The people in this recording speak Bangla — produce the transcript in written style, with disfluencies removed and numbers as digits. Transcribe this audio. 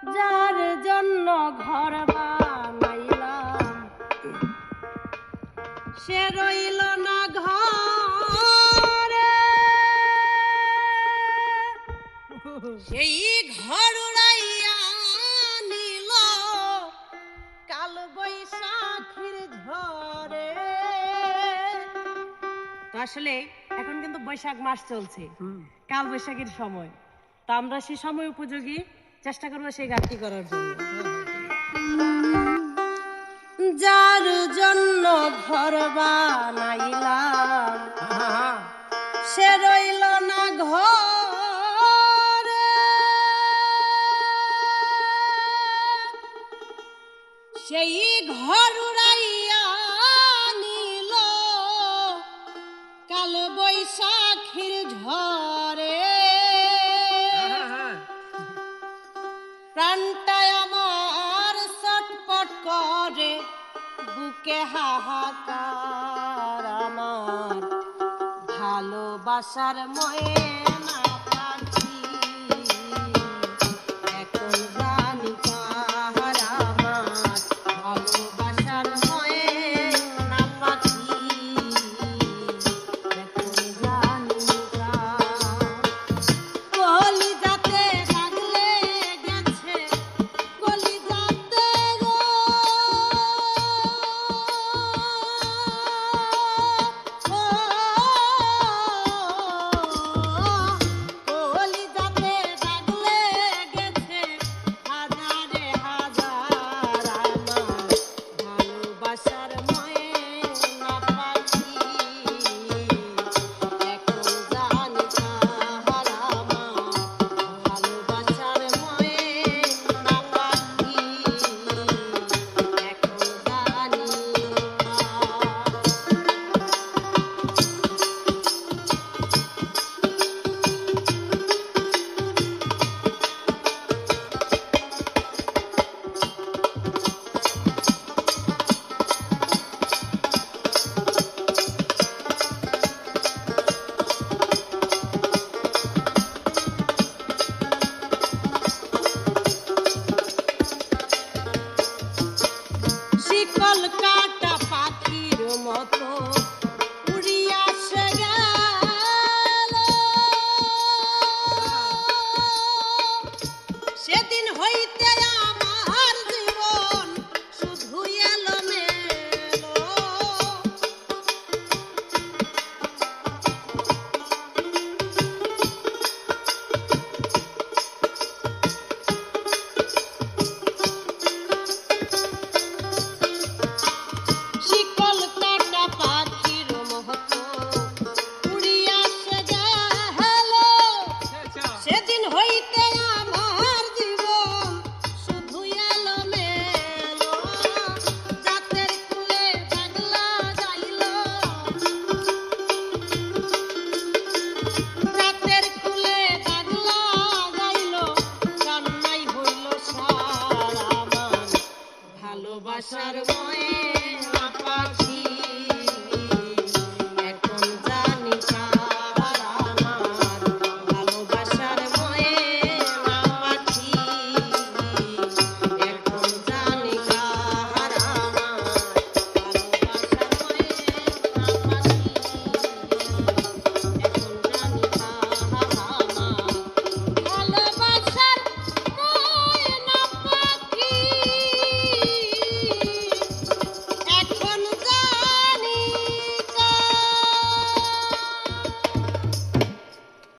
যার জন্য ঘর বানাইলাম সে রইল না ঘরে, সেই ঘর উড়াইয়া নিল কাল বৈশাখীর ঝড়ে। তো আসলে এখন কিন্তু বৈশাখ মাস চলছে, কাল বৈশাখীর সময়। তো আমরা সেই সময় উপযোগী চেষ্টা করবো সেই গানটি করার জন্য। যার জন্য ঘর বানাইলাম সে রইল না ঘরে, সেই ঘর উড়াইয়া নিল কাল বৈশাখীর ঝড়ে। প্রাণটায় আমার ছটফট করে বুকে হাহাকার, আমার ভালোবাসার ময়না পাখি এখন জানি কার, আমার ভালোবাসার ময়না পাখি এখন জানি কার। কলিজাতে দাগ লেগেছে, কলিজাতে গো, কলিজাতে দাগ লেগেছে হাজারে হাজার, আমার ভালোবাসার ময়না পাখি এখন জানি কার, আমার ভালোবাসার ময়না পাখি এখন জানি শিকল কাটা পাখির মতো উড়িয়া সে গেল, সেদিন হইতে আমার জীবন শুধু এলোমেলো। শিকল কাটা পাখির মতো উড়িয়া সে গেল, সেদিন হইতে আমার জীবন শুধু এলোমেলো। জাতের কুলে পাগলা যাইল, জাতের কুলে পাগলা যাইল, কান্নাই হইল সার, আমার ভালোবাসার